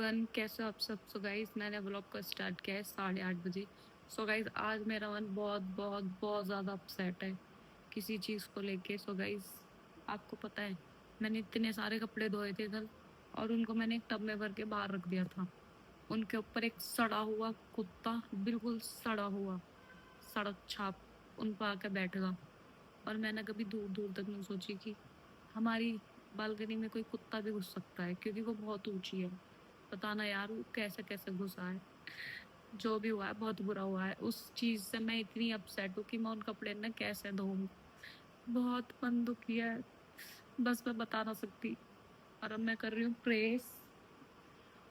Everyone, कैसे हो आप सब। सो गाइस, मैंने ब्लॉग को स्टार्ट किया है 8:30 बजे। सो गाइस, आज मेरा मन बहुत बहुत बहुत ज़्यादा अपसेट है किसी चीज़ को लेके। सो गाइस, आपको पता है, मैंने इतने सारे कपड़े धोए थे कल, और उनको मैंने एक टब में भर के बाहर रख दिया था। उनके ऊपर एक सड़ा हुआ कुत्ता, बिल्कुल सड़ा हुआ, सड़क छाप उन पर आकर बैठेगा। और मैंने कभी दूर दूर तक नहीं सोची कि हमारी बालकनी में कोई कुत्ता भी घुस सकता है, क्योंकि वो बहुत ऊंची है। पता ना यार वो कैसे कैसे घुसा है। जो भी हुआ है बहुत बुरा हुआ है। उस चीज से मैं इतनी अपसेट हूँ कि मैं उन कपड़े ना कैसे धोऊं। बहुत मन दुखी है, बस मैं बता ना सकती। और अब मैं कर रही हूँ प्रेस।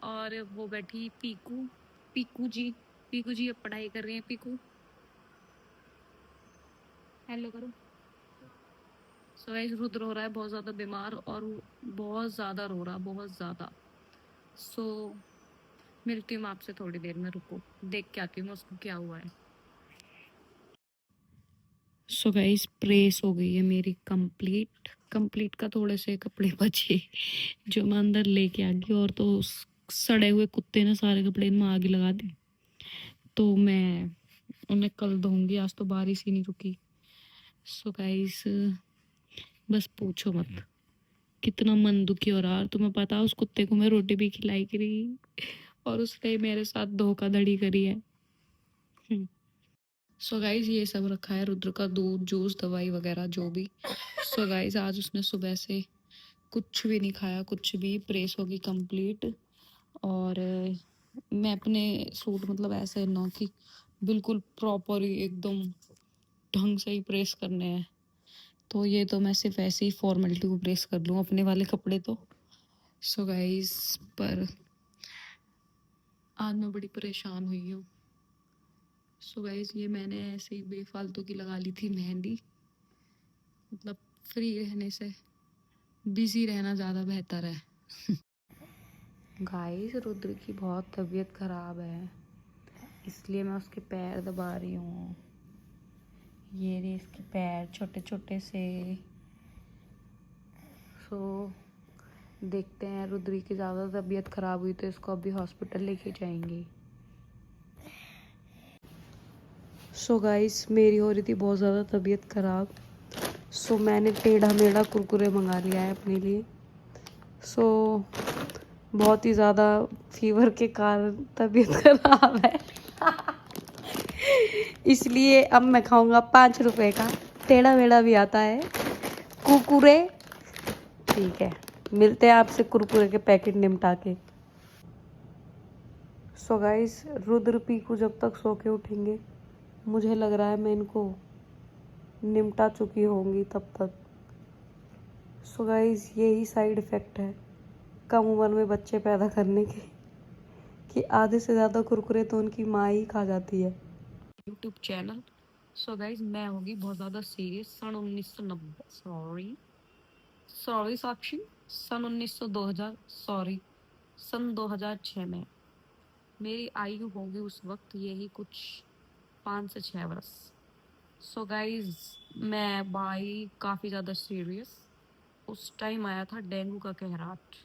और वो बैठी पीकू, पीकू जी अब पढ़ाई कर रही है। पीकू, हेलो करो। सो गाइस, रुद्र हो रहा है बहुत ज्यादा बीमार, और वो बहुत ज्यादा रो रहा, बहुत ज्यादा। सो मिलती हूँ मैं आपसे थोड़ी देर में, रुको देख के आती हूँ मैं उसको क्या हुआ है। सो गाइस, प्रेस हो गई है मेरी कंप्लीट। कंप्लीट का थोड़े से कपड़े बचे जो मैं अंदर लेके आ गई, और तो उस सड़े हुए कुत्ते ने सारे कपड़े में आग लगा दी। तो मैं उन्हें कल धोऊंगी, आज तो बारिश ही नहीं रुकी। सो गाइस, बस पूछो मत कितना मन दुखी हो रहा। और तुम्हें पता है, उस कुत्ते को मैं रोटी भी खिलाई करी, और उसने मेरे साथ धोखाधड़ी करी है। सो गाइज, ये सब रखा है, रुद्र का दूध, जूस, दवाई वगैरह जो भी। सो गाइज, आज उसने सुबह से कुछ भी नहीं खाया, कुछ भी। प्रेस होगी कंप्लीट। और मैं अपने सूट मतलब ऐसे ना कि बिल्कुल प्रॉपर ही एकदम ढंग से ही प्रेस करने हैं। तो ये तो मैं सिर्फ ऐसे ही फॉर्मेलिटी को प्रेस कर लूँ, अपने वाले कपड़े तो। सो गाइज, पर आज मैं बड़ी परेशान हुई हूँ। सो गाइज, ये मैंने ऐसे ही बेफालतू की लगा ली थी मेहंदी। मतलब फ्री रहने से बिजी रहना ज़्यादा बेहतर है। गाइस, रुद्र की बहुत तबीयत खराब है, इसलिए मैं उसके पैर दबा रही हूँ। ये रहे इसके पैर, छोटे छोटे से। सो देखते हैं, रुद्र की ज़्यादा तबीयत खराब हुई तो इसको अभी हॉस्पिटल लेके जाएंगे। सो गाइस, मेरी हो रही थी बहुत ज़्यादा तबीयत खराब। सो मैंने टेढ़ा मेढ़ा कुरकुरे मंगा लिया है अपने लिए। सो बहुत ही ज़्यादा फीवर के कारण तबीयत खराब है इसलिए अब मैं खाऊंगा 5 रुपए का, टेढ़ा मेढ़ा भी आता है, कुरकुरे। ठीक है, मिलते हैं आपसे कुरकुरे के पैकेट निपटा के। सो गाइस, रुद्र पीकू जब तक सो के उठेंगे, मुझे लग रहा है मैं इनको निपटा चुकी होंगी तब तक। सो गाइस, यही साइड इफ़ेक्ट है कम उम्र में बच्चे पैदा करने के, कि आधे से ज़्यादा कुरकुरे तो उनकी माँ ही खा जाती है। YouTube channel. सो गाइज, मैं होगी बहुत ज़्यादा सीरियस। सन 1990, सॉरी सॉरी साक्षी, सन 1900, 2000, सॉरी सन 2006 में मेरी आयु होगी उस वक्त यही कुछ 5 से 6 वर्ष। सो गाइज, मैं भाई काफ़ी ज़्यादा सीरियस। उस टाइम आया था डेंगू का कहराट।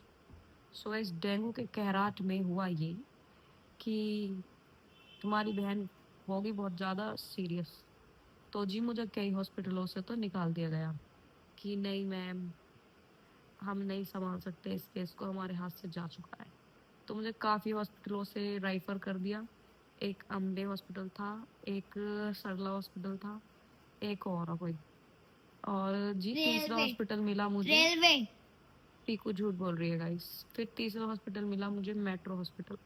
सो इस डेंगू के कहराट में हुआ ये कि तुम्हारी बहन होगी बहुत ज़्यादा सीरियस। तो जी मुझे कई हॉस्पिटलों से तो निकाल दिया गया कि नहीं मैम, हम नहीं संभाल सकते इस केस को, हमारे हाथ से जा चुका है। तो मुझे काफ़ी हॉस्पिटलों से रेफर कर दिया। एक अम्बे हॉस्पिटल था, एक सरला हॉस्पिटल था, एक और कोई, और जी तीसरा हॉस्पिटल मिला मुझे रेलवे। पीकू झूठ बोल रही है गाइस। फिर तीसरा हॉस्पिटल मिला मुझे, मेट्रो हॉस्पिटल।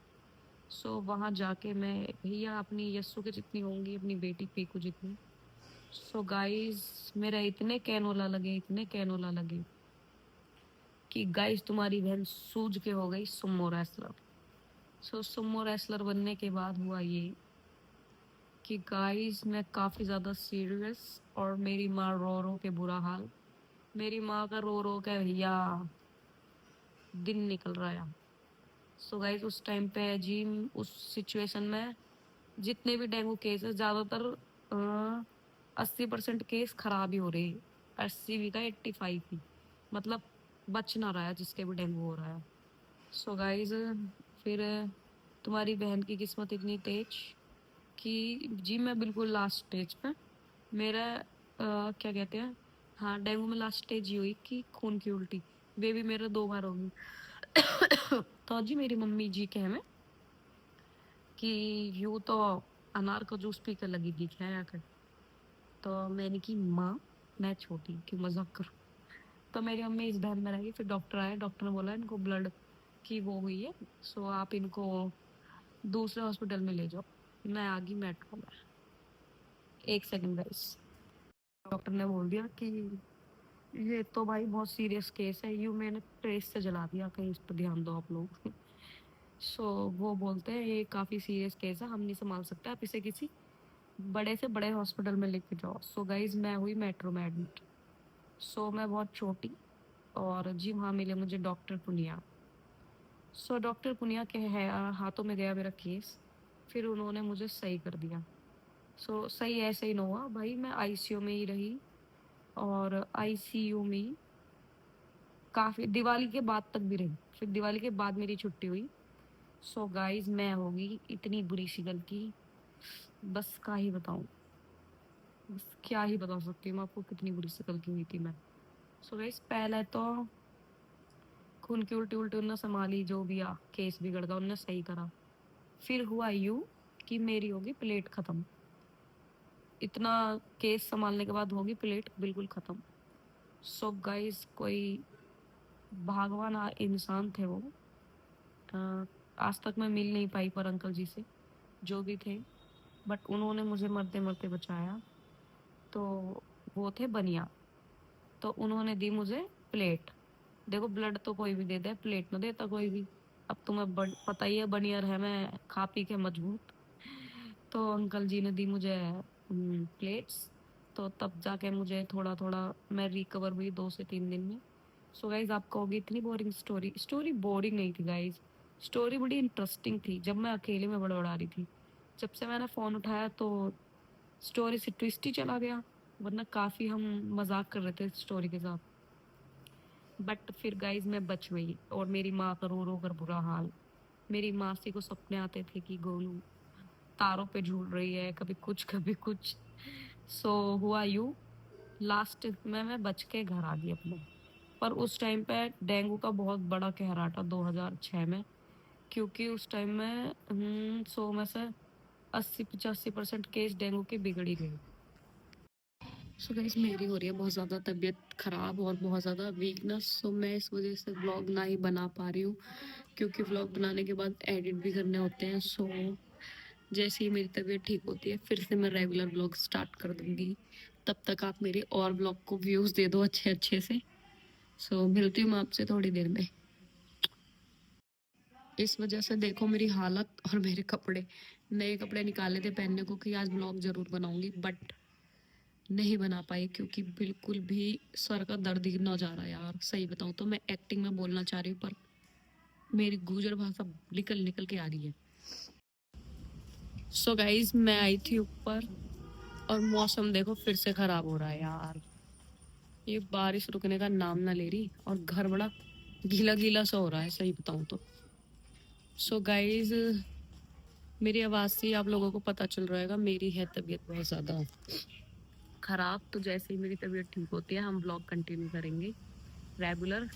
सो वहाँ जाके मैं, भैया अपनी यस्सु के जितनी होंगी, अपनी बेटी पीकू जितनी। सो गाइस, मेरे इतने कैनोला लगे, इतने कैनोला लगे कि गाइस तुम्हारी बहन सूझ के हो गई सुमो रेसलर। सो सुमो रेसलर बनने के बाद हुआ ये कि गाइस मैं काफ़ी ज़्यादा सीरियस, और मेरी माँ रो रो के बुरा हाल। मेरी माँ का रो रो के भैया दिन निकल रहा है। सो गाइस, उस टाइम पे जी, उस सिचुएशन में जितने भी डेंगू केसेस, ज़्यादातर 80% केस खराब ही हो रहे हैं। 80 भी का 85 ही, मतलब बच ना रहा है जिसके भी डेंगू हो रहा है। सो गाइज, फिर तुम्हारी बहन की किस्मत इतनी तेज कि जी मैं बिल्कुल लास्ट स्टेज पे, मेरा क्या कहते हैं, हाँ डेंगू में लास्ट स्टेज ये हुई कि खून की उल्टी, वे भी मेरा 2 बार होगी। तो जी मेरी मम्मी जी कहे में कि यूँ तो अनार का जूस पी कर लगेगी क्या आकर। तो मैंने की माँ मैं छोटी क्यों मजाक करूँ। तो मेरी मम्मी इस बहन में रहेगी। फिर डॉक्टर आए, डॉक्टर ने बोला इनको ब्लड की वो हुई है, सो आप इनको दूसरे हॉस्पिटल में ले जाओ। मैं आ गई मेट्रो में। एक सेकंड गाइस, डॉक्टर ने बोल दिया कि ये तो भाई बहुत सीरियस केस है, यू मैंने ट्रेस से जला दिया, कहीं इस पर ध्यान दो आप लोग। सो वो बोलते हैं ये काफ़ी सीरियस केस है, हम नहीं संभाल सकते, आप इसे किसी बड़े से बड़े हॉस्पिटल में लेके जाओ। सो गाइज मैं हुई मेट्रो में एडमिट। सो मैं बहुत छोटी, और जी वहाँ मिले मुझे doctor Punia. So doctor Punia के है हाथों में गया मेरा केस। फिर उन्होंने मुझे सही कर दिया। सो सही ऐसे ही ना हुआ भाई, मैं आईसीयू में ही रही, और आईसीयू में काफ़ी दिवाली के बाद तक भी रही। फिर दिवाली के बाद मेरी छुट्टी हुई। सो गाइज मैं होगी इतनी बुरी सी गलती, बस क्या ही बताऊँ, बस क्या ही बता सकती हूँ मैं आपको कितनी बुरी सी गलती हुई थी मैं। सो गाइज पहले तो खून की उल्टी उल्टी उनने संभाली, जो भी आ केस बिगड़ गया उनने सही करा। फिर हुआ यूँ कि मेरी होगी प्लेट ख़त्म। इतना केस संभालने के बाद होगी प्लेट बिल्कुल ख़त्म। सो गाइज कोई भगवान इंसान थे वो। आज तक मैं मिल नहीं पाई पर अंकल जी से, जो भी थे, बट उन्होंने मुझे मरते मरते बचाया। तो वो थे बनिया, तो उन्होंने दी मुझे प्लेट। देखो ब्लड तो कोई भी दे दे, प्लेट न देता कोई भी। अब तुम्हें पता ही है बनियर है मैं, खा पी के मजबूत। तो अंकल जी ने दी मुझे प्लेट्स। तो तब जाके मुझे थोड़ा थोड़ा मैं रिकवर हुई 2 से 3 दिन में। सो गाइज आपको होगी इतनी बोरिंग स्टोरी, स्टोरी बोरिंग नहीं थी गाइज, स्टोरी बड़ी इंटरेस्टिंग थी जब मैं अकेले में बड़बड़ा रही थी। जब से मैंने फ़ोन उठाया तो स्टोरी से ट्विस्ट ही चला गया, वरना काफ़ी हम मजाक कर रहे थे स्टोरी के साथ। बट फिर गाइज मैं बच गई, और मेरी माँ का रो रो कर बुरा हाल। मेरी मासी को सपने आते थे कि गोलू तारों पे झूल रही है, कभी कुछ कभी कुछ। सो हुआ यूँ, लास्ट में मैं बच के घर आ गई अपने। पर उस टाइम पे डेंगू का बहुत बड़ा कहरा था 2006 में, क्योंकि उस टाइम में 100 में से 80-85% केस डेंगू के बिगड़ ही गए। सो गाइस मेरी हो रही है बहुत ज़्यादा तबीयत ख़राब और बहुत ज़्यादा वीकनेस। सो मैं इस वजह से व्लॉग ना ही बना पा रही हूँ, क्योंकि व्लॉग बनाने के बाद एडिट भी करने होते हैं। सो जैसे ही मेरी तबीयत ठीक होती है फिर से मैं रेगुलर व्लॉग स्टार्ट कर दूँगी। तब तक आप मेरे और व्लॉग को व्यूज़ दे दो अच्छे अच्छे से। सो मिलती हूँ मैं आपसे थोड़ी देर में। इस वजह से देखो मेरी हालत, और मेरे कपड़े, नए कपड़े निकाले थे पहनने को कि आज व्लॉग ज़रूर बनाऊँगी, बट नहीं बना पाई क्योंकि बिल्कुल भी सर का दर्द ही ना जा रहा यार। सही बताऊँ तो मैं एक्टिंग में बोलना चाह रही हूँ, पर मेरी गुर्जर भाषा निकल निकल के आ रही है। सो गाइज मैं आई थी ऊपर, और मौसम देखो फिर से खराब हो रहा है यार। ये बारिश रुकने का नाम ना ले रही, और घर बड़ा गीला गीला सा हो रहा है सही बताऊँ तो। सो गाइज मेरी आवाज़ से ही आप लोगों को पता चल रहा होगा मेरी है तबीयत बहुत ज़्यादा खराब। तो जैसे ही मेरी तबीयत ठीक होती है हम ब्लॉग कंटिन्यू करेंगे रेगुलर।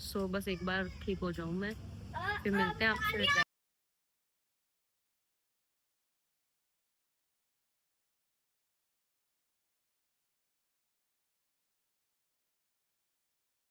सो बस एक बार ठीक हो जाऊँ मैं, फिर मिलते हैं आपसे।